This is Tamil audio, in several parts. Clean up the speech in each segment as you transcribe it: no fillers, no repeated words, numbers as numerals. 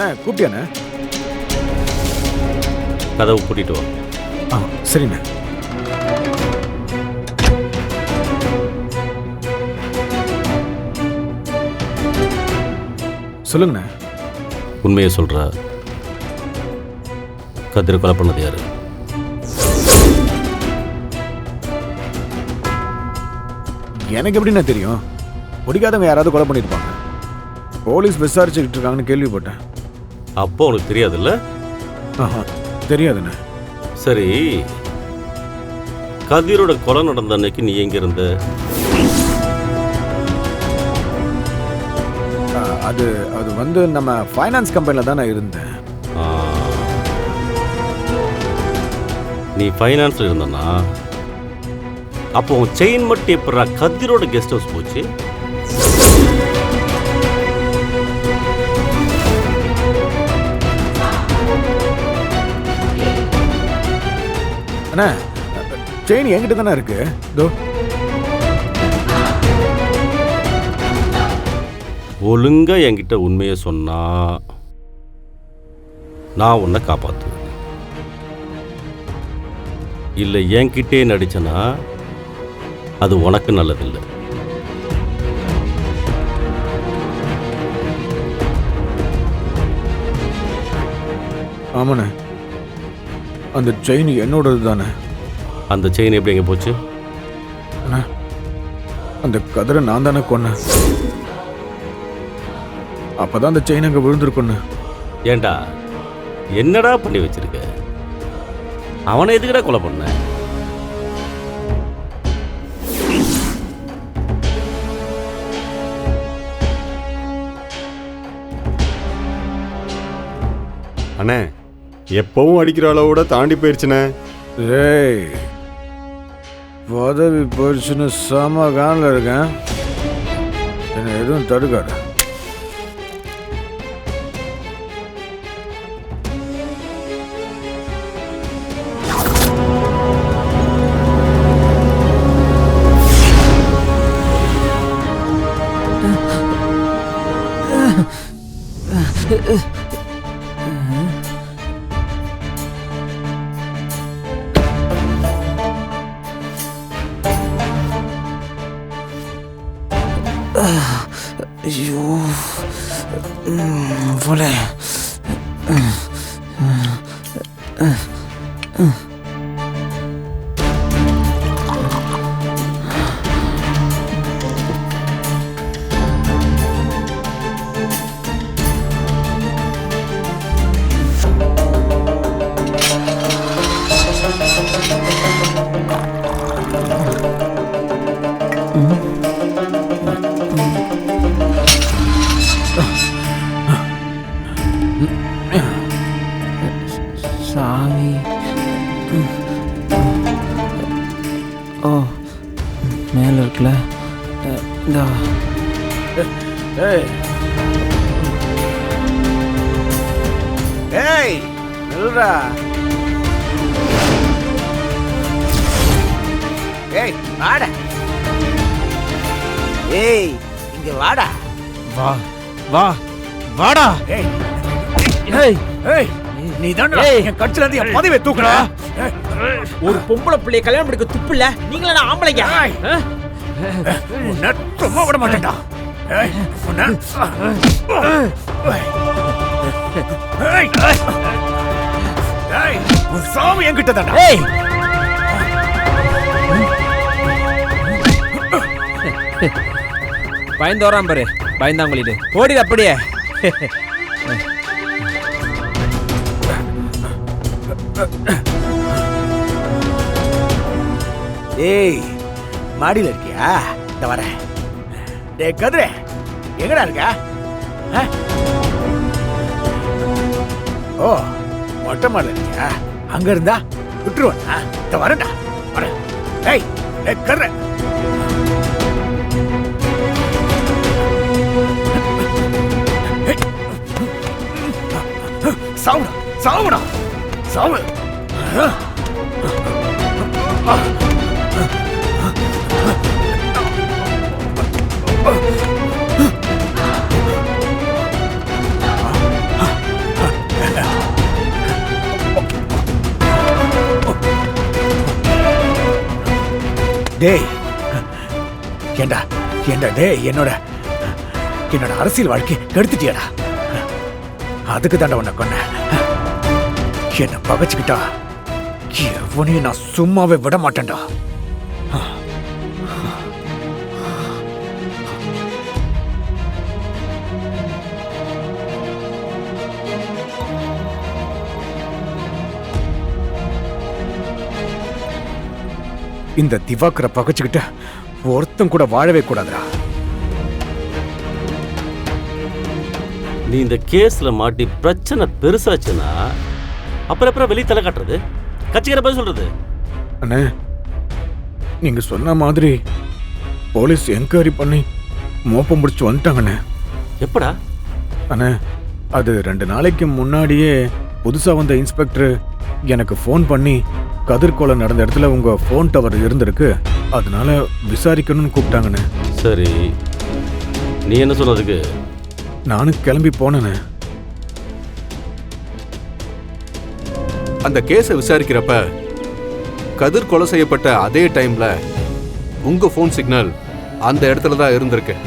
அண்ணா கூப்பிட்டியாண்ணே? கதவு கூட்டிட்டு வா. சரிண்ணே. சொல்லுங்கண்ணே. உண்மையை சொல்ற, கதிர் கொலை பண்ணது யாரு? எனக்கு எப்படிண்ணே தெரியும்? பிடிக்காதவங்க யாராவது கொலை பண்ணியிருப்பாங்க. போலீஸ் விசாரிச்சுக்கிட்டு இருக்காங்கன்னு கேள்விப்பட்டேன். அப்போ உனக்கு தெரியாதுல்ல? தெரியாதுண்ணே. சரி, கதிரோட கொலை நடந்த அன்னைக்கு நீ எங்க இருந்த? அது அது வந்து நம்ம ஃபைனான்ஸ் கம்பெனியில் தான் நான் இருந்தேன். நீ ஃபைனான்ஸில் இருந்தனா அப்போ உன் செயின் மட்டும் எப்படா கதிரோட கெஸ்ட் ஹவுஸ் போச்சு? அண்ணா செயின் என்கிட்ட தானே இருக்கு. இதோ ஒழுங்கா என்கிட்ட உண்மையை சொன்னா நான் உன்னை காப்பாற்றுவேன். இல்லை என்கிட்டே நடிச்சனா அது உனக்கு நல்லதில்லை. ஆமாண்ணே, அந்த செயின் என்னோடது தானே. அந்த செயின் எப்படி எங்கே போச்சு? அண்ணா அந்த கதிரை நான் தானே கொன்னேன். அப்பதான் அந்த செயின் அங்கே விழுந்திருக்குன்னு. ஏண்டா என்னடா பண்ணி வச்சிருக்க? அவனை எதுக்குடா கொலை பண்ண? அண்ணே எப்பவும் அடிக்கிற அளவோட தாண்டி போயிடுச்சுண்ணே. ஏய், பதவி போயிடுச்சுன்னு செம கானில் இருக்கேன். என்னை எதுவும் தடுக்காது. ஐயோ போல. சாவி. ஓ மேல இருக்குல்ல. ஏய் ஏய் நில்றா. ஏய் வாடா. ஏய் இங்க வாடா. வா வா வாடா. ஏய் ஏய் ஏய் நீ தான் என் கட்சில இருந்து என் பதவியை தூக்குறா. ஒரு பொம்பளை பிள்ளைய கல்யாணம் பண்ணிக்க துப்பு இல்ல. நீங்களா நான் ஆம்பளைங்க. உன்னை சும்மா விட மாட்டேன்டா. ஏய் உன்னை ஏய் ஏய் உன் சாவு என்கிட்ட தான்டா. ஏய் பயந்து வரான் பாரு. பயந்தாங்களிடு ஓடிடு அப்படியே. ஏய் மாடியில இருக்கியா? இந்த வரேன். டேய் கதிரே எங்கடா இருக்க? ஓ மொட்டை மாடியில இருக்கியா? அங்க இருந்தா விட்டுருவேன். இந்த வரேன்டா வரேன். ஏய் ஏய் கதிரே சாவுடா சாவுடா சாவு. டேய் ஏண்டா ஏண்டா டேய் என்னோட அரசியல் வாழ்க்கை கெடுத்துட்டியடா. அதுக்கு தாண்டா உன்னை கொன்ன. என்ன பகைச்சுக்கிட்டா எவனையும் நான் சும்மாவே விட மாட்டேன்டா. இந்த திவாகரை பகைச்சுக்கிட்ட ஒருத்தன் கூட வாழவே கூடாதுடா. நீ இந்த கேஸ்ல மாட்டி பிரச்சனை பெருசாச்சுன்னா அப்புறம் வெளியே தலை காட்டுறது, கட்சிக்கிற பதில் சொல்றது. அண்ணே நீங்க சொன்ன மாதிரி போலீஸ் என்கொயரி பண்ணி மோப்பம் பிடிச்சி வந்துட்டாங்கண்ணே. எப்படா? அண்ணே அது 2 நாளைக்கு முன்னாடியே புதுசா வந்த இன்ஸ்பெக்டர் எனக்கு ஃபோன் பண்ணி கதிர் கொலை நடந்த இடத்துல உங்க ஃபோன் டவர் இருந்திருக்கு, அதனால விசாரிக்கணும்னு கூப்பிட்டாங்கண்ணே. சரி, நீ என்ன சொன்னதுக்கு? நானும் கிளம்பி போனேண்ணே. அந்த கேஸை விசாரிக்கிறப்ப கதிர் கொலை செய்யப்பட்ட அதே டைம்ல உங்க ஃபோன் சிக்னல் அந்த இடத்துல தான் இருந்திருக்கு.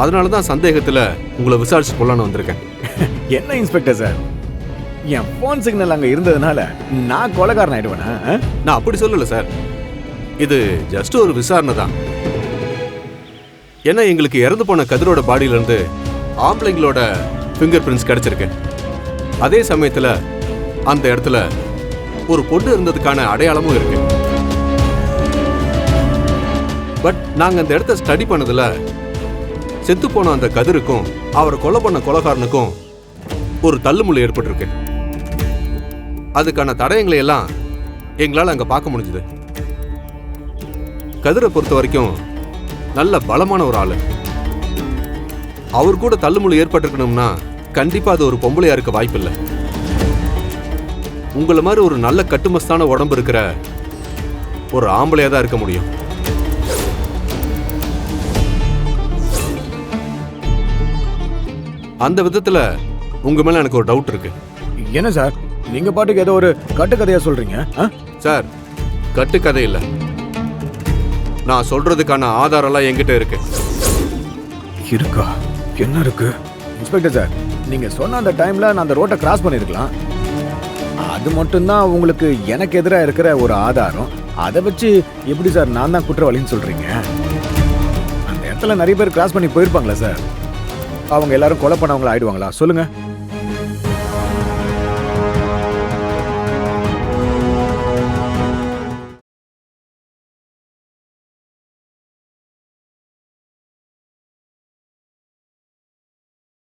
அதனால தான் சந்தேகத்துல உங்களை விசாரிச்சு கொள்ளணும் வந்திருக்கேன். என்ன இன்ஸ்பெக்டர் சார், என் ஃபோன் சிக்னல் அங்க இருந்ததுனால நான் கொலைகாரன் ஆயிடுவேனா? நான் அப்படி சொல்லல சார், இது ஜஸ்ட் ஒரு விசாரணை தான். ஏன்னா எங்களுக்கு இறந்து போன கதிரோட பாடியில இருந்து ஆம்பளைங்களோட ஃபிங்கர் பிரிண்ட்ஸ் கிடைச்சிருக்கு. அதே சமயத்துல அந்த இடத்துல ஒரு பொண்ணு இருந்ததுக்கான அடையாளமும் இருக்கு. பட் நாங்க அந்த இடத்த ஸ்டடி பண்ணதுல செத்து போன அந்த கதிருக்கும் அவரை கொலை பண்ண கொலைகாரனுக்கும் ஒரு தள்ளுமுள்ளு ஏற்பட்டிருக்கு. அதுக்கான தடயங்களை எல்லாம் எங்களால் அங்க பார்க்க முடிஞ்சது. கதிரை பொறுத்த வரைக்கும் நல்ல பலமான ஒரு ஆளு. அவர் கூட தள்ளுமுள்ளு ஏற்பட்டிருக்கணும்னா கண்டிப்பா அது ஒரு பொம்பளையா இருக்க வாய்ப்பில்லை. உங்களை மாதிரி ஒரு நல்ல கட்டுமஸ்தான உடம்பு இருக்கிற ஒரு ஆம்பளையா தான் இருக்க முடியும். அந்த விதத்துல உங்க மேல எனக்கு ஒரு டவுட் இருக்கு. என்ன சார் நீங்க பாட்டுக்கு ஏதோ ஒரு கட்டுக்கதையா சொல்றீங்க? சார், கட்டுக்கதை இல்லை, நான் சொல்றதுக்கான ஆதாரம்லாம் என்கிட்ட இருக்கு. இருக்கா? என்ன இருக்கு? இன்ஸ்பெக்டர் சார், நீங்க சொன்ன அந்த டைம்ல நான் அந்த ரோட்டை கிராஸ் பண்ணிருக்கலாம். அது மட்டும்தான் உங்களுக்கு எனக்கு எதிராக இருக்கிற ஒரு ஆதாரம். அதை வச்சு எப்படி சார் நான் தான் குற்றவாளின்னு சொல்றீங்க? அந்த இடத்துல நிறைய பேர் கிராஸ் பண்ணி போயிருப்பாங்களா சார்? அவங்க எல்லாரும் கொலை பண்ணவங்களா ஆயிடுவாங்களா? சொல்லுங்க.